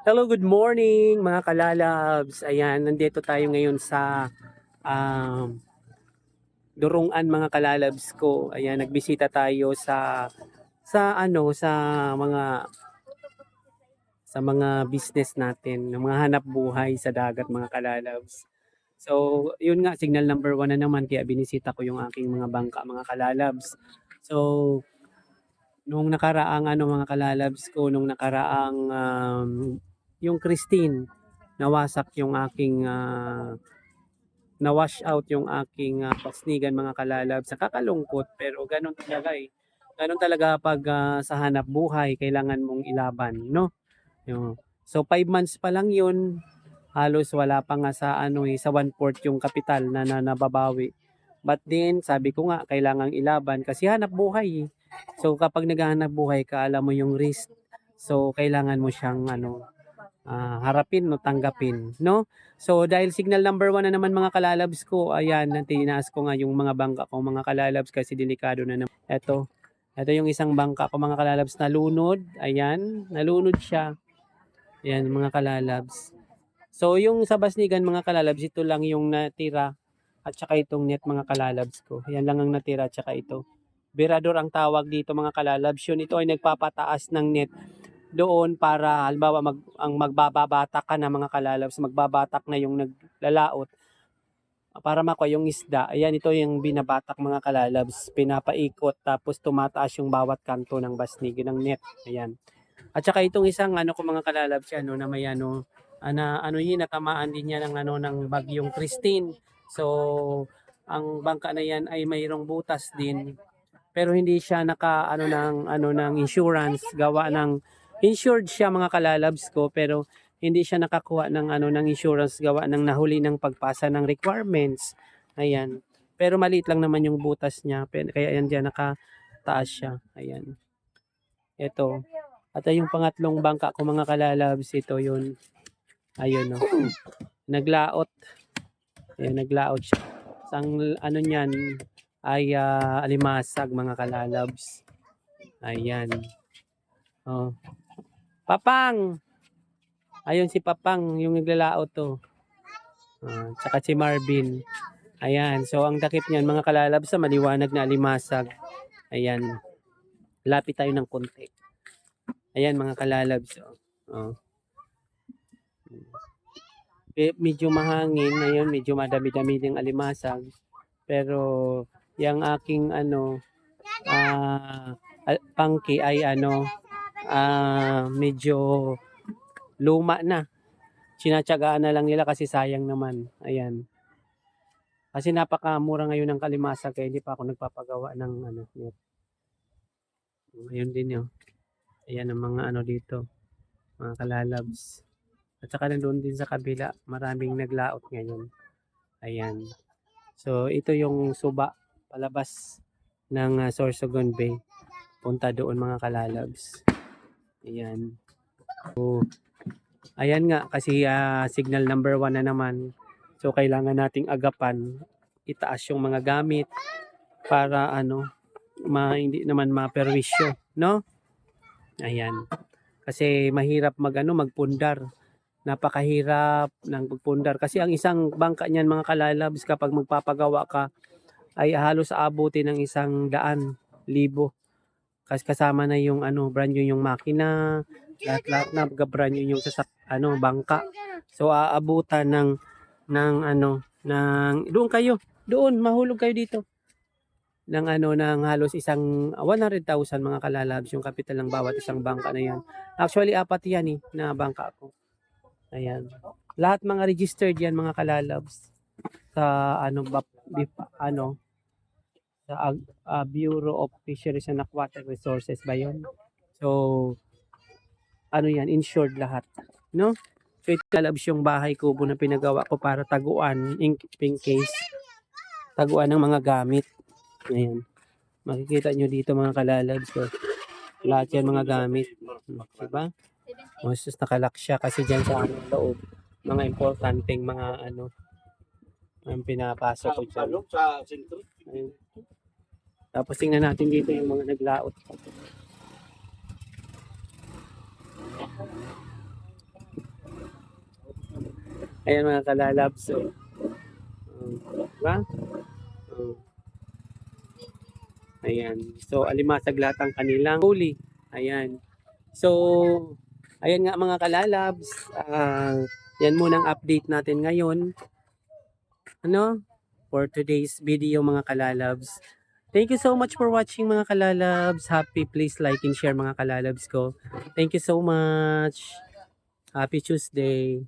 Hello, good morning mga kalalabs. Ayan, nandito tayo ngayon sa um, Durungan mga kalalabs ko. Ayan, nagbisita tayo sa mga business natin, ng mga hanap buhay sa dagat mga kalalabs. So, yun nga, signal number 1 na naman kaya binisita ko yung aking mga bangka mga kalalabs. So, nung nakaraang mga kalalabs ko, nung nakaraang yung Christine, nawasak yung aking na-wash out yung aking pasnigan mga kalalabs. Nakakalungkot pero ganun talaga eh. Ganun talaga pag sa hanap buhay kailangan mong ilaban, no? So 5 months pa lang yun, halos wala pa nga sa sa 1/4 yung kapital na nababawi. But then sabi ko nga kailangang ilaban kasi hanap buhay eh. So kapag naghahanap buhay ka, alam mo yung risk. So kailangan mo siyang harapin no, tanggapin, no? So dahil signal number 1 na naman mga kalalabs ko, ayan, tinaas ko nga yung mga bangka ko mga kalalabs kasi delikado na naman. Ito yung isang bangka ko mga kalalabs nalunod, ayan, nalunod siya. Ayan mga kalalabs. So yung sa Basnigan mga kalalabs, ito lang yung natira at saka itong net mga kalalabs ko. Ayan lang ang natira at saka ito. Berador ang tawag dito mga kalalabs. Yun, ito ay nagpapataas ng net doon para halimbawa ang magbababatak ka na mga kalalabs, magbabatak na yung naglalaot para makuha yung isda. Ayan, ito yung binabatak mga kalalabs, pinapaikot tapos tumataas yung bawat kanto ng basnig ng net. Ayan. At saka itong isang ko mga kalalabs yan na may yun, natamaan din niya ng ng bagyong Christine. So ang bangka na yan ay mayroong butas din pero hindi siya naka ng insurance, gawa ng insured siya mga kalalabs ko pero hindi siya nakakuha ng ng insurance gawa ng nahuli ng pagpasa ng requirements. Ayan. Pero maliit lang naman yung butas niya kaya yan diyan nakataas siya. Ayan. Ito. At yung pangatlong bangka ko mga kalalabs, ito yun. Ayun no. Naglaot. Ayan, naglaot siya. Ang niyan ay alimasag mga kalalabs. Ayan. Oh. Papang! Ayun si Papang, yung naglalaot to. Tsaka si Marvin. Ayan. So, ang takip niyan mga kalalabs sa maliwanag na alimasag. Ayan. Lapit tayo ng konti. Ayan mga kalalabs. Oh. Medyo mahangin. Ayun, medyo madami-dami ng alimasag. Pero, yung aking pangki ay medyo luma na. Sinatsagaan na lang nila kasi sayang naman. Ayan. Kasi napakamura ngayon ng kalimasa kaya hindi pa ako nagpapagawa ng net. Ayun din yun. Ayan ang mga dito. Mga kalalabs. At saka doon din sa kabila. Maraming naglaot ngayon. Ayan. So ito yung suba palabas ng Sorsogon Bay. Punta doon mga kalalabs. Ayan. So, ayan nga kasi signal number 1 na naman. So kailangan nating agapan, itaas yung mga gamit para hindi naman maperwisyo, no? Ayan. Kasi mahirap magpundar. Napakahirap ng pagpundar kasi ang isang bangka niyan mga kalalabs kapag magpapagawa ka ay halos aabutin ng 100,000 kasi kasama na yung brand new yung makina, lahat na brand new yung bangka. So aabutan ng doon kayo, doon mahulog kayo dito ng ng halos isang 100,000 mga kalalabs yung kapital ng bawat isang bangka na yan. Actually 4 yan na bangka ko. Ayan. Lahat mga registered yan mga kalalabs sa sa Bureau of Fisheries and Aquatic Resources ba yun? So yan, insured lahat, no? So ito kalalabs yung bahay kubo na pinagawa ko para taguan in case taguan ng mga gamit. Ayan. Makikita nyo dito mga kalalabs ko. Lahat yan mga gamit. Diba? Sus, nakalak siya kasi dyan sa loob. Mga importanteng mga ang pinapasok ko dyan. Ayun. Tapos tingnan natin dito yung mga naglaot. Ayan mga kalalabs. So, diba? Oh, ayan. So, alimasag lahat ang kanilang huli. Ayan. So, ayan nga mga kalalabs. Yan muna ang update natin ngayon. Ano? For today's video mga kalalabs. Thank you so much for watching mga kalalabs. Happy, please like and share mga kalalabs ko. Thank you so much. Happy Tuesday.